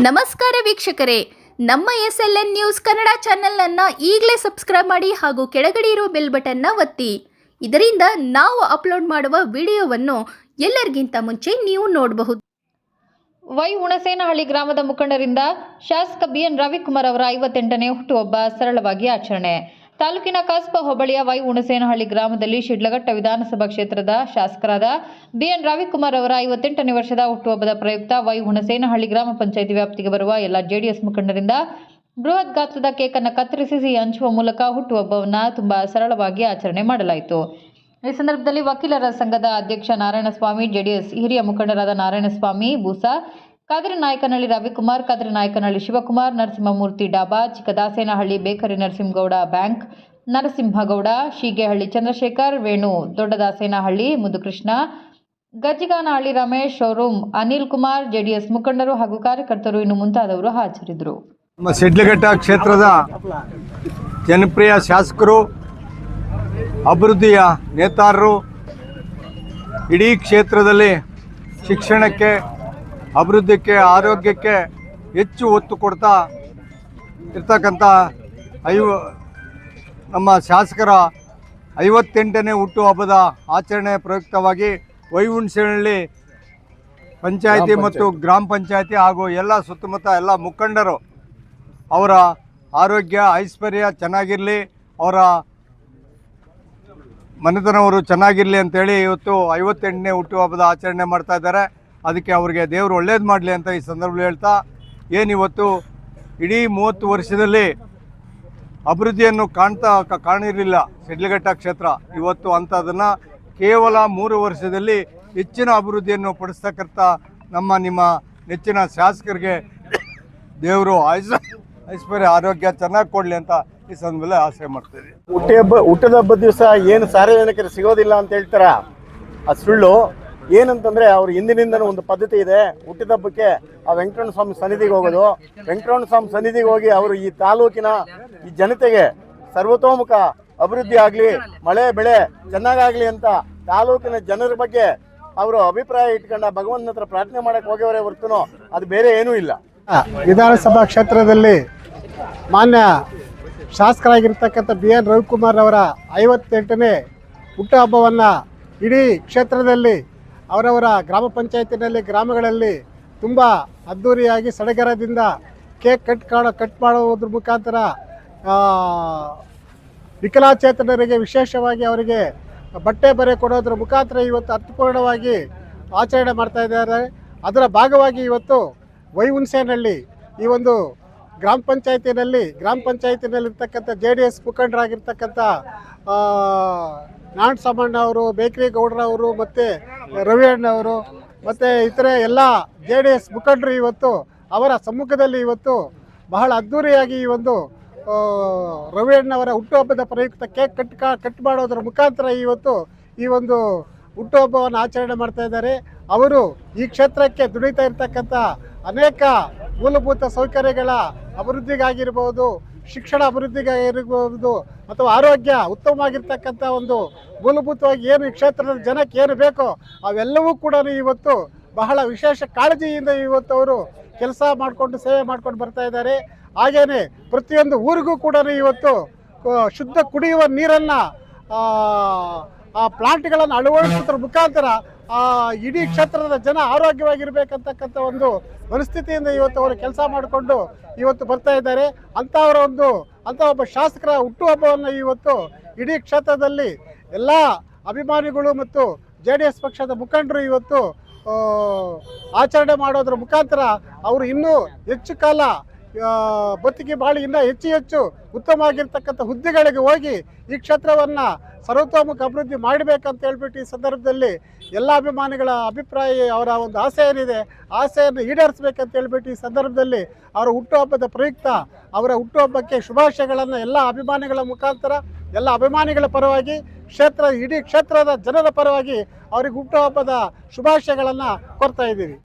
ನಮಸ್ಕಾರ ವೀಕ್ಷಕರೇ, ನಮ್ಮ SLN ನ್ಯೂಸ್ ಕನ್ನಡ ಚಾನೆಲ್ನ ಈಗಲೇ ಸಬ್ಸ್ಕ್ರೈಬ್ ಮಾಡಿ ಹಾಗೂ ಕೆಳಗಡೆ ಇರೋ ಬೆಲ್ ಬಟನ್ನ ಒತ್ತಿ. ಇದರಿಂದ ನಾವು ಅಪ್ಲೋಡ್ ಮಾಡುವ ವಿಡಿಯೋವನ್ನು ಎಲ್ಲರಿಗಿಂತ ಮುಂಚೆ ನೀವು ನೋಡಬಹುದು. ವೈ ಹುಣಸೇನಹಳ್ಳಿ ಗ್ರಾಮದ ಮುಖಂಡರಿಂದ ಶಾಸಕ BN ರವಿಕುಮಾರ್ ಅವರ 58ನೇ ಹುಟ್ಟುಹಬ್ಬ ಸರಳವಾಗಿ ಆಚರಣೆ. ತಾಲೂಕಿನ ಕಸ್ಬಾ ಹೋಬಳಿಯ ವೈ ಹುಣಸೇನಹಳ್ಳಿ ಗ್ರಾಮದಲ್ಲಿ ಶಿಡ್ಲಘಟ್ಟ ವಿಧಾನಸಭಾ ಕ್ಷೇತ್ರದ ಶಾಸಕರಾದ BN ರವಿಕುಮಾರ್ ಅವರ 58ನೇ ವರ್ಷದ ಹುಟ್ಟುಹಬ್ಬದ ಪ್ರಯುಕ್ತ ವೈ ಹುಣಸೇನಹಳ್ಳಿ ಗ್ರಾಮ ಪಂಚಾಯಿತಿ ವ್ಯಾಪ್ತಿಗೆ ಬರುವ ಎಲ್ಲ JDS ಮುಖಂಡರಿಂದ ಬೃಹತ್ ಗಾತ್ರದ ಕೇಕ್ ಅನ್ನು ಕತ್ತರಿಸಿ ಸಿಹಿ ಹಂಚುವ ಮೂಲಕ ಹುಟ್ಟುಹಬ್ಬವನ್ನು ತುಂಬಾ ಸರಳವಾಗಿ ಆಚರಣೆ ಮಾಡಲಾಯಿತು. ಈ ಸಂದರ್ಭದಲ್ಲಿ ವಕೀಲರ ಸಂಘದ ಅಧ್ಯಕ್ಷ ನಾರಾಯಣಸ್ವಾಮಿ, JDS ಹಿರಿಯ ಮುಖಂಡರಾದ Narayanaswamy Busa, Kadrinayakanahalli Ravikumar, Kadrinayakanahalli Shivakumar, Narasimhamurthy dhaba, Chikkadasenahalli bakery Narasimhagowda bank, Narasimhagowda, Sheegehalli Chandrashekar, Venu Doddadasenahalli, Mudukrishna, Gajjiganahalli Ramesh, showroom Anil Kumar, JDS ಮುಖಂಡರು ಹಾಗೂ ಕಾರ್ಯಕರ್ತರು ಇನ್ನು ಮುಂತಾದವರು ಹಾಜರಿದ್ದರು. ನಮ್ಮ ಶಿಡ್ಲಘಟ್ಟ ಕ್ಷೇತ್ರದ ಜನಪ್ರಿಯ ಶಾಸಕರು, ಅಭಿವೃದ್ಧಿಯ ನೇತಾರರು, ಇಡೀ ಕ್ಷೇತ್ರದಲ್ಲಿ ಶಿಕ್ಷಣಕ್ಕೆ, ಅಭಿವೃದ್ಧಿಗೆ, ಆರೋಗ್ಯಕ್ಕೆ ಹೆಚ್ಚು ಒತ್ತು ಕೊಡ್ತಾ ಇರ್ತಕ್ಕಂಥ ನಮ್ಮ ಶಾಸಕರ 58ನೇ ಹುಟ್ಟುಹಬ್ಬದ ಆಚರಣೆ ಪ್ರಯುಕ್ತವಾಗಿ ವೈ ಹುಣಸೇನಹಳ್ಳಿ ಪಂಚಾಯಿತಿ ಮತ್ತು ಗ್ರಾಮ ಪಂಚಾಯಿತಿ ಹಾಗೂ ಎಲ್ಲ ಸುತ್ತಮುತ್ತ ಎಲ್ಲ ಮುಖಂಡರು ಅವರ ಆರೋಗ್ಯ ಐಶ್ವರ್ಯ ಚೆನ್ನಾಗಿರಲಿ, ಅವರ ಮನೆತನವರು ಚೆನ್ನಾಗಿರಲಿ ಅಂತೇಳಿ ಇವತ್ತು 58ನೇ ಹುಟ್ಟುಹಬ್ಬದ ಆಚರಣೆ ಮಾಡ್ತಾ ಇದ್ದಾರೆ. ಅದಕ್ಕೆ ಅವರಿಗೆ ದೇವರು ಒಳ್ಳೇದು ಮಾಡಲಿ ಅಂತ ಈ ಸಂದರ್ಭದಲ್ಲಿ ಹೇಳ್ತಾ, ಏನಿವತ್ತು ಇಡೀ 30 ವರ್ಷದಲ್ಲಿ ಅಭಿವೃದ್ಧಿಯನ್ನು ಕಾಣಿರಲಿಲ್ಲ ಶಿಡ್ಲಘಟ್ಟ ಕ್ಷೇತ್ರ. ಇವತ್ತು ಅಂಥದನ್ನು ಕೇವಲ 3 ವರ್ಷದಲ್ಲಿ ಹೆಚ್ಚಿನ ಅಭಿವೃದ್ಧಿಯನ್ನು ಪಡಿಸ್ತಕ್ಕಂಥ ನಿಮ್ಮ ನೆಚ್ಚಿನ ಶಾಸಕರಿಗೆ ದೇವರು ಐಶ್ವರ್ಯ ಆರೋಗ್ಯ ಚೆನ್ನಾಗಿ ಕೊಡಲಿ ಅಂತ ಈ ಸಂದರ್ಭದಲ್ಲಿ ಆಸೆ ಮಾಡ್ತೀವಿ. ಹುಟ್ಟದ ಹಬ್ಬದ ದಿವಸ ಏನು ಸಾರ್ವಜನಿಕರು ಸಿಗೋದಿಲ್ಲ ಅಂತ ಹೇಳ್ತಾರ, ಅದು ಸುಳ್ಳು. ಏನಂತಂದರೆ ಅವ್ರ ಹಿಂದಿನಿಂದನೂ ಒಂದು ಪದ್ಧತಿ ಇದೆ. ಹುಟ್ಟಿದ ಹಬ್ಬಕ್ಕೆ ಆ ವೆಂಕಟರಮಣ ಸ್ವಾಮಿ ಸನ್ನಿಧಿಗೆ ಹೋಗೋದು. ವೆಂಕಟರಮಣ ಸ್ವಾಮಿ ಸನ್ನಿಧಿಗೆ ಹೋಗಿ ಅವರು ಈ ತಾಲೂಕಿನ ಈ ಜನತೆಗೆ ಸರ್ವತೋಮುಖ ಅಭಿವೃದ್ಧಿ ಆಗಲಿ, ಮಳೆ ಬೆಳೆ ಚೆನ್ನಾಗಾಗಲಿ ಅಂತ ತಾಲೂಕಿನ ಜನರ ಬಗ್ಗೆ ಅವರು ಅಭಿಪ್ರಾಯ ಇಟ್ಕೊಂಡ ಭಗವಂತನ ಹತ್ರ ಪ್ರಾರ್ಥನೆ ಮಾಡಕ್ಕೆ ಹೋಗ್ಯವರೇ ಹೊರತುನೋ ಅದು ಬೇರೆ ಏನೂ ಇಲ್ಲ. ವಿಧಾನಸಭಾ ಕ್ಷೇತ್ರದಲ್ಲಿ ಮಾನ್ಯ ಶಾಸಕರಾಗಿರ್ತಕ್ಕಂಥ BN ರವಿಕುಮಾರ್ ಅವರ 58ನೇ ಹುಟ್ಟುಹಬ್ಬವನ್ನು ಇಡೀ ಕ್ಷೇತ್ರದಲ್ಲಿ ಅವರವರ ಗ್ರಾಮ ಪಂಚಾಯತಿನಲ್ಲಿ, ಗ್ರಾಮಗಳಲ್ಲಿ ತುಂಬ ಅದ್ಧೂರಿಯಾಗಿ ಸಡಗರದಿಂದ ಕೇಕ್ ಕಟ್ ಮಾಡೋದ್ರ ಮುಖಾಂತರ ವಿಕಲಾಚೇತನರಿಗೆ ವಿಶೇಷವಾಗಿ ಅವರಿಗೆ ಬಟ್ಟೆ ಬರೆ ಕೊಡೋದ್ರ ಮುಖಾಂತರ ಇವತ್ತು ಅರ್ಥಪೂರ್ಣವಾಗಿ ಆಚರಣೆ ಮಾಡ್ತಾ ಇದ್ದಾರೆ. ಅದರ ಭಾಗವಾಗಿ ಇವತ್ತು ವೈ ಹುಣಸೇನಹಳ್ಳಿ ಈ ಒಂದು ಗ್ರಾಮ ಪಂಚಾಯತಿನಲ್ಲಿರ್ತಕ್ಕಂಥ JDS ಮುಖಂಡರಾಗಿರ್ತಕ್ಕಂಥ ನಾರಾಯಣಸ್ವಾಮಣ್ಣ ಅವರು, ಬೇಕರಿ ಗೌಡ್ರವರು, ಮತ್ತು ರವಿ ಅಣ್ಣವರು ಮತ್ತು ಇತರೆ ಎಲ್ಲ JDS ಮುಖಂಡರು ಇವತ್ತು ಅವರ ಸಮ್ಮುಖದಲ್ಲಿ ಇವತ್ತು ಬಹಳ ಅದ್ಧೂರಿಯಾಗಿ ಈ ಒಂದು ರವಿ ಅಣ್ಣವರ ಹುಟ್ಟುಹಬ್ಬದ ಪ್ರಯುಕ್ತ ಕೇಕ್ ಕಟ್ ಮಾಡೋದ್ರ ಮುಖಾಂತರ ಇವತ್ತು ಈ ಒಂದು ಹುಟ್ಟುಹಬ್ಬವನ್ನು ಆಚರಣೆ ಮಾಡ್ತಾ ಇದ್ದಾರೆ. ಅವರು ಈ ಕ್ಷೇತ್ರಕ್ಕೆ ದುಡಿತಾ ಇರ್ತಕ್ಕಂಥ ಅನೇಕ ಮೂಲಭೂತ ಸೌಕರ್ಯಗಳ ಅಭಿವೃದ್ಧಿಗಾಗಿರ್ಬೋದು, ಶಿಕ್ಷಣ ಅಭಿವೃದ್ಧಿಗಾಗಿರ್ಬೋದು, ಅಥವಾ ಆರೋಗ್ಯ ಉತ್ತಮವಾಗಿರ್ತಕ್ಕಂಥ ಒಂದು ಮೂಲಭೂತವಾಗಿ ಏನು ಈ ಕ್ಷೇತ್ರದ ಜನಕ್ಕೆ ಏನು ಬೇಕೋ ಅವೆಲ್ಲವೂ ಕೂಡ ಇವತ್ತು ಬಹಳ ವಿಶೇಷ ಕಾಳಜಿಯಿಂದ ಇವತ್ತು ಅವರು ಕೆಲಸ ಮಾಡಿಕೊಂಡು ಸೇವೆ ಮಾಡ್ಕೊಂಡು ಬರ್ತಾ ಇದ್ದಾರೆ. ಹಾಗೇನೆ ಪ್ರತಿಯೊಂದು ಊರಿಗೂ ಕೂಡ ಇವತ್ತು ಶುದ್ಧ ಕುಡಿಯುವ ನೀರನ್ನು ಆ ಪ್ಲಾಂಟ್ಗಳನ್ನು ಅಳವಡಿಸೋದ್ರ ಮುಖಾಂತರ ಇಡೀ ಕ್ಷೇತ್ರದ ಜನ ಆರೋಗ್ಯವಾಗಿರ್ಬೇಕಂತಕ್ಕಂಥ ಒಂದು ಪರಿಸ್ಥಿತಿಯಿಂದ ಇವತ್ತು ಅವರು ಕೆಲಸ ಮಾಡಿಕೊಂಡು ಇವತ್ತು ಬರ್ತಾ ಇದ್ದಾರೆ. ಅಂಥ ಒಬ್ಬ ಶಾಸಕರ ಹುಟ್ಟುಹಬ್ಬವನ್ನು ಇವತ್ತು ಇಡೀ ಕ್ಷೇತ್ರದಲ್ಲಿ ಎಲ್ಲ ಅಭಿಮಾನಿಗಳು ಮತ್ತು JDS ಪಕ್ಷದ ಮುಖಂಡರು ಇವತ್ತು ಆಚರಣೆ ಮಾಡೋದ್ರ ಮುಖಾಂತರ ಅವರು ಇನ್ನೂ ಹೆಚ್ಚು ಕಾಲ ಬದುಕಿ ಬಾಳಿ ಇನ್ನೂ ಹೆಚ್ಚು ಉತ್ತಮವಾಗಿರ್ತಕ್ಕಂಥ ಹುದ್ದೆಗಳಿಗೆ ಹೋಗಿ ಈ ಕ್ಷೇತ್ರವನ್ನು ಸರ್ವತೋಮುಖ ಅಭಿವೃದ್ಧಿ ಮಾಡಬೇಕಂತ ಹೇಳ್ಬಿಟ್ಟು ಈ ಸಂದರ್ಭದಲ್ಲಿ ಎಲ್ಲ ಅಭಿಮಾನಿಗಳ ಅಭಿಪ್ರಾಯ, ಅವರ ಒಂದು ಆಸೆ ಏನಿದೆ ಆಸೆಯನ್ನು ಈಡೇರಿಸಬೇಕಂತ ಹೇಳ್ಬಿಟ್ಟು ಈ ಸಂದರ್ಭದಲ್ಲಿ ಅವರ ಹುಟ್ಟುಹಬ್ಬದ ಪ್ರಯುಕ್ತ ಅವರ ಹುಟ್ಟುಹಬ್ಬಕ್ಕೆ ಶುಭಾಶಯಗಳನ್ನು ಎಲ್ಲ ಅಭಿಮಾನಿಗಳ ಮುಖಾಂತರ, ಎಲ್ಲ ಅಭಿಮಾನಿಗಳ ಪರವಾಗಿ, ಇಡೀ ಕ್ಷೇತ್ರದ ಜನರ ಪರವಾಗಿ ಅವರಿಗೆ ಹುಟ್ಟುಹಬ್ಬದ ಶುಭಾಶಯಗಳನ್ನು ಕೊಡ್ತಾ ಇದ್ದೀವಿ.